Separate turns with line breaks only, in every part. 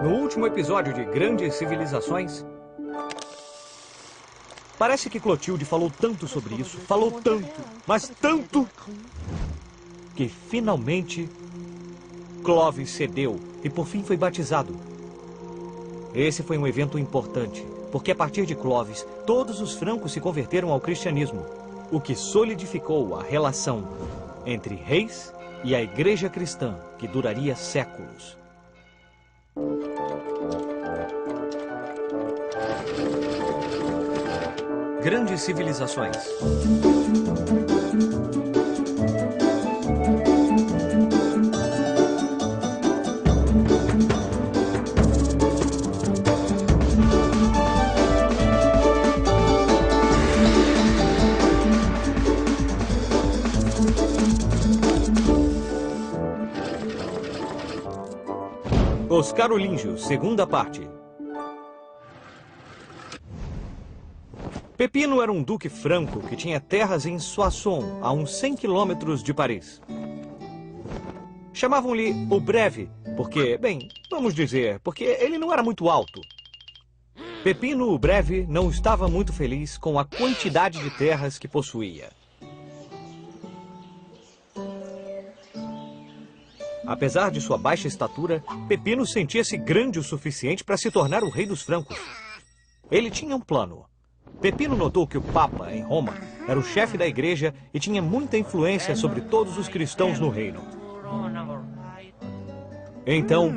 No último episódio de Grandes Civilizações, parece que Clotilde falou tanto sobre isso, falou tanto, mas tanto, que finalmente Clovis cedeu e por fim foi batizado. Esse foi um evento importante, porque a partir de Clovis, todos os francos se converteram ao cristianismo, o que solidificou a relação entre reis e a igreja cristã, que duraria séculos. Grandes Civilizações. Os Carolíngios, segunda parte. Pepino era um duque franco que tinha terras em Soissons, a uns 100 quilômetros de Paris. Chamavam-lhe o Breve, porque, bem, vamos dizer, porque ele não era muito alto. Pepino o Breve não estava muito feliz com a quantidade de terras que possuía. Apesar de sua baixa estatura, Pepino sentia-se grande o suficiente para se tornar o rei dos francos. Ele tinha um plano. Pepino notou que o Papa, em Roma, era o chefe da igreja e tinha muita influência sobre todos os cristãos no reino. Então,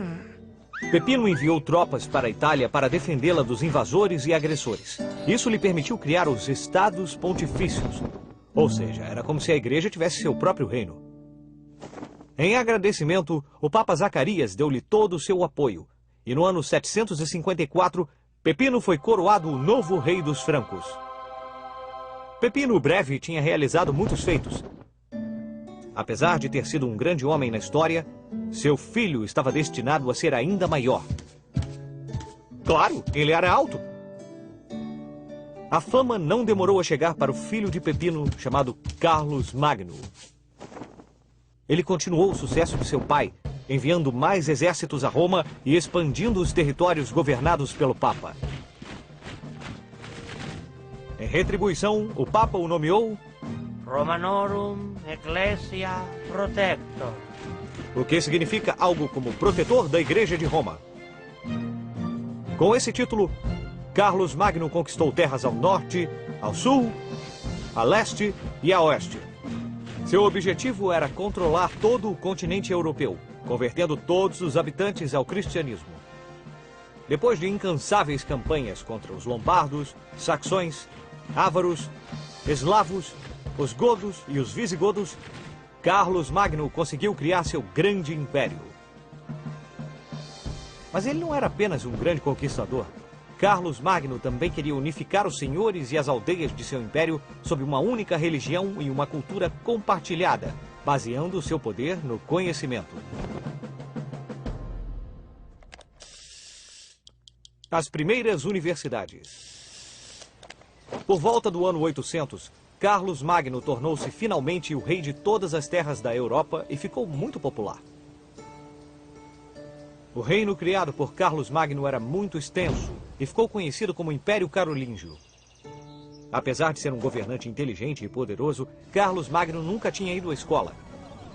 Pepino enviou tropas para a Itália para defendê-la dos invasores e agressores. Isso lhe permitiu criar os Estados Pontifícios. Ou seja, era como se a igreja tivesse seu próprio reino. Em agradecimento, o Papa Zacarias deu-lhe todo o seu apoio. E no ano 754, Pepino foi coroado o novo rei dos francos. Pepino o Breve tinha realizado muitos feitos. Apesar de ter sido um grande homem na história, seu filho estava destinado a ser ainda maior. Claro, ele era alto. A fama não demorou a chegar para o filho de Pepino, chamado Carlos Magno. Ele continuou o sucesso de seu pai, enviando mais exércitos a Roma e expandindo os territórios governados pelo Papa. Em retribuição, o Papa o nomeou
Romanorum Ecclesia Protector,
o que significa algo como protetor da Igreja de Roma. Com esse título, Carlos Magno conquistou terras ao norte, ao sul, a leste e a oeste. Seu objetivo era controlar todo o continente europeu, convertendo todos os habitantes ao cristianismo. Depois de incansáveis campanhas contra os lombardos, saxões, ávaros, eslavos, os godos e os visigodos, Carlos Magno conseguiu criar seu grande império. Mas ele não era apenas um grande conquistador. Carlos Magno também queria unificar os senhores e as aldeias de seu império sob uma única religião e uma cultura compartilhada, baseando seu poder no conhecimento. As primeiras universidades. Por volta do ano 800, Carlos Magno tornou-se finalmente o rei de todas as terras da Europa e ficou muito popular. O reino criado por Carlos Magno era muito extenso e ficou conhecido como Império Carolíngio. Apesar de ser um governante inteligente e poderoso, Carlos Magno nunca tinha ido à escola.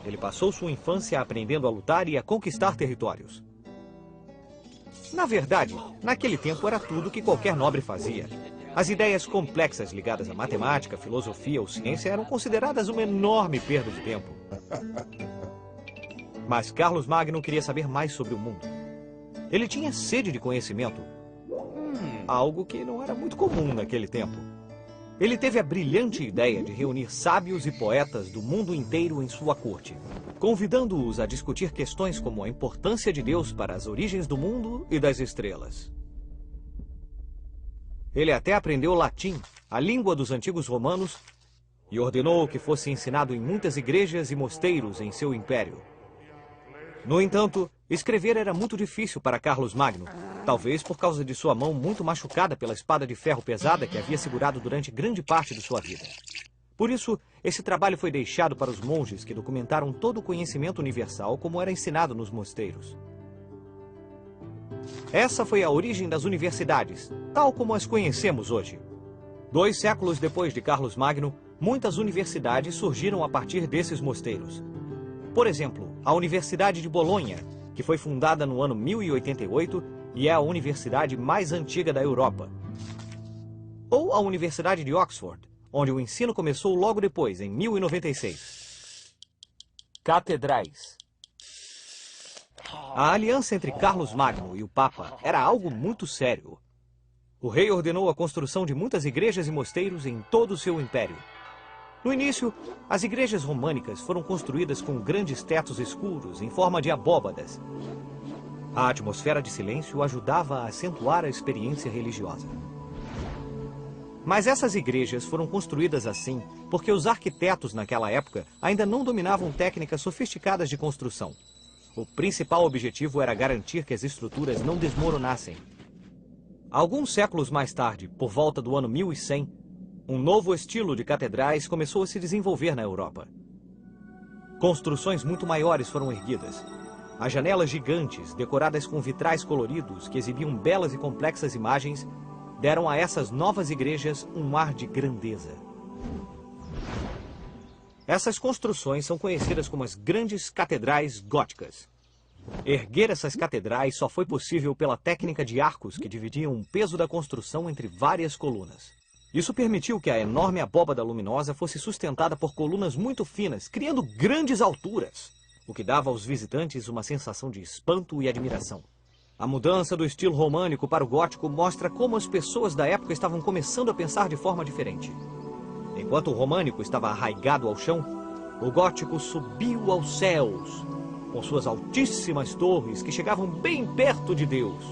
Ele passou sua infância aprendendo a lutar e a conquistar territórios. Na verdade, naquele tempo era tudo que qualquer nobre fazia. As ideias complexas ligadas à matemática, filosofia ou ciência eram consideradas uma enorme perda de tempo. Mas Carlos Magno queria saber mais sobre o mundo. Ele tinha sede de conhecimento, algo que não era muito comum naquele tempo. Ele teve a brilhante ideia de reunir sábios e poetas do mundo inteiro em sua corte, convidando-os a discutir questões como a importância de Deus para as origens do mundo e das estrelas. Ele até aprendeu latim, a língua dos antigos romanos, e ordenou que fosse ensinado em muitas igrejas e mosteiros em seu império. No entanto, escrever era muito difícil para Carlos Magno, talvez por causa de sua mão muito machucada pela espada de ferro pesada que havia segurado durante grande parte de sua vida. Por isso, esse trabalho foi deixado para os monges que documentaram todo o conhecimento universal como era ensinado nos mosteiros. Essa foi a origem das universidades, tal como as conhecemos hoje. 2 séculos depois de Carlos Magno, muitas universidades surgiram a partir desses mosteiros. Por exemplo, a Universidade de Bolonha, que foi fundada no ano 1088 e é a universidade mais antiga da Europa. Ou a Universidade de Oxford, onde o ensino começou logo depois, em 1096. Catedrais. A aliança entre Carlos Magno e o Papa era algo muito sério. O rei ordenou a construção de muitas igrejas e mosteiros em todo o seu império. No início, as igrejas românicas foram construídas com grandes tetos escuros em forma de abóbadas. A atmosfera de silêncio ajudava a acentuar a experiência religiosa. Mas essas igrejas foram construídas assim porque os arquitetos naquela época ainda não dominavam técnicas sofisticadas de construção. O principal objetivo era garantir que as estruturas não desmoronassem. Alguns séculos mais tarde, por volta do ano 1100, um novo estilo de catedrais começou a se desenvolver na Europa. Construções muito maiores foram erguidas. As janelas gigantes, decoradas com vitrais coloridos que exibiam belas e complexas imagens, deram a essas novas igrejas um ar de grandeza. Essas construções são conhecidas como as grandes catedrais góticas. Erguer essas catedrais só foi possível pela técnica de arcos que dividiam o peso da construção entre várias colunas. Isso permitiu que a enorme abóbada luminosa fosse sustentada por colunas muito finas, criando grandes alturas, o que dava aos visitantes uma sensação de espanto e admiração. A mudança do estilo românico para o gótico mostra como as pessoas da época estavam começando a pensar de forma diferente. Enquanto o românico estava arraigado ao chão, o gótico subiu aos céus, com suas altíssimas torres que chegavam bem perto de Deus.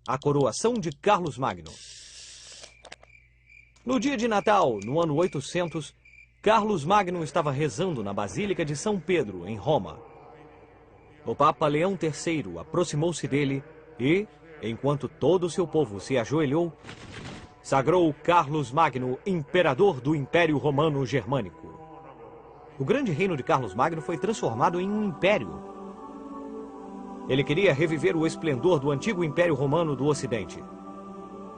A coroação de Carlos Magno. No dia de Natal, no ano 800, Carlos Magno estava rezando na Basílica de São Pedro, em Roma. O Papa Leão III aproximou-se dele e, enquanto todo o seu povo se ajoelhou, sagrou Carlos Magno, imperador do Império Romano Germânico. O grande reino de Carlos Magno foi transformado em um império. Ele queria reviver o esplendor do antigo Império Romano do Ocidente.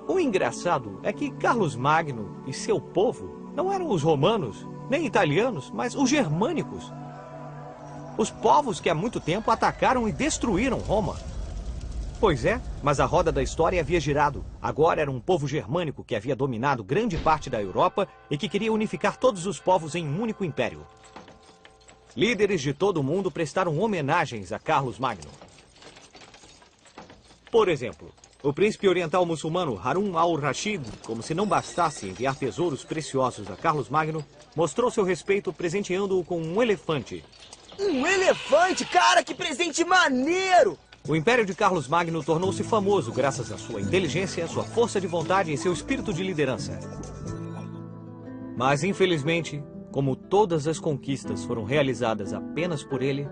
O engraçado é que Carlos Magno e seu povo não eram os romanos, nem italianos, mas os germânicos. Os povos que há muito tempo atacaram e destruíram Roma. Pois é, mas a roda da história havia girado. Agora era um povo germânico que havia dominado grande parte da Europa e que queria unificar todos os povos em um único império. Líderes de todo o mundo prestaram homenagens a Carlos Magno. Por exemplo, o príncipe oriental muçulmano Harun al-Rashid, como se não bastasse enviar tesouros preciosos a Carlos Magno, mostrou seu respeito presenteando-o com um elefante.
Um elefante? Cara, que presente maneiro!
O Império de Carlos Magno tornou-se famoso graças à sua inteligência, sua força de vontade e seu espírito de liderança. Mas, infelizmente, como todas as conquistas foram realizadas apenas por ele,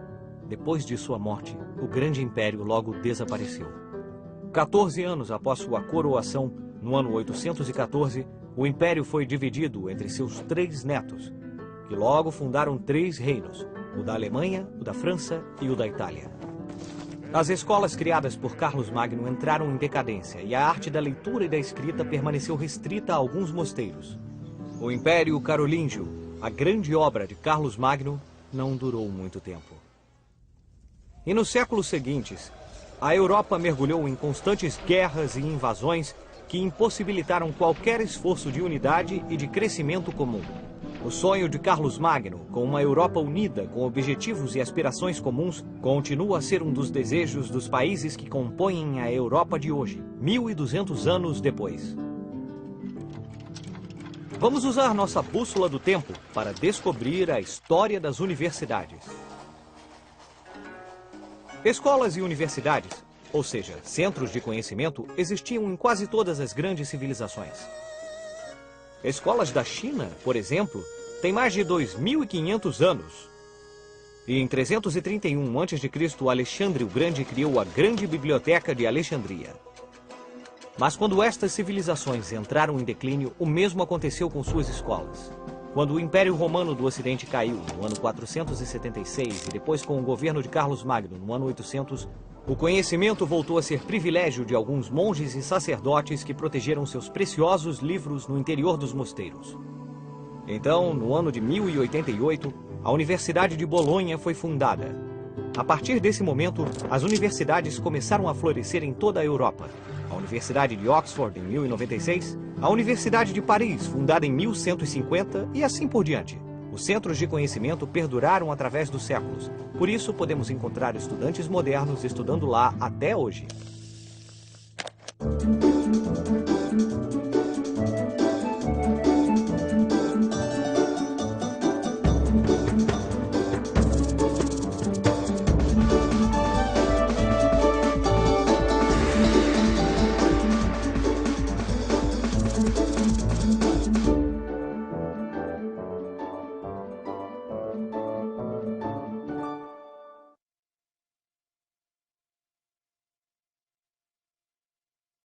depois de sua morte, o grande império logo desapareceu. 14 anos após sua coroação, no ano 814, o império foi dividido entre seus 3 netos, que logo fundaram 3 reinos, o da Alemanha, o da França e o da Itália. As escolas criadas por Carlos Magno entraram em decadência e a arte da leitura e da escrita permaneceu restrita a alguns mosteiros. O Império Carolíngio, a grande obra de Carlos Magno, não durou muito tempo. E nos séculos seguintes, a Europa mergulhou em constantes guerras e invasões que impossibilitaram qualquer esforço de unidade e de crescimento comum. O sonho de Carlos Magno, com uma Europa unida, com objetivos e aspirações comuns, continua a ser um dos desejos dos países que compõem a Europa de hoje, 1200 anos depois. Vamos usar nossa bússola do tempo para descobrir a história das universidades. Escolas e universidades, ou seja, centros de conhecimento, existiam em quase todas as grandes civilizações. Escolas da China, por exemplo, têm mais de 2.500 anos. E em 331 a.C., Alexandre o Grande criou a Grande Biblioteca de Alexandria. Mas quando estas civilizações entraram em declínio, o mesmo aconteceu com suas escolas. Quando o Império Romano do Ocidente caiu no ano 476 e depois com o governo de Carlos Magno no ano 800, o conhecimento voltou a ser privilégio de alguns monges e sacerdotes que protegeram seus preciosos livros no interior dos mosteiros. Então, no ano de 1088, a Universidade de Bolonha foi fundada. A partir desse momento, as universidades começaram a florescer em toda a Europa. A Universidade de Oxford em 1096, a Universidade de Paris, fundada em 1150 e assim por diante. Os centros de conhecimento perduraram através dos séculos. Por isso, podemos encontrar estudantes modernos estudando lá até hoje.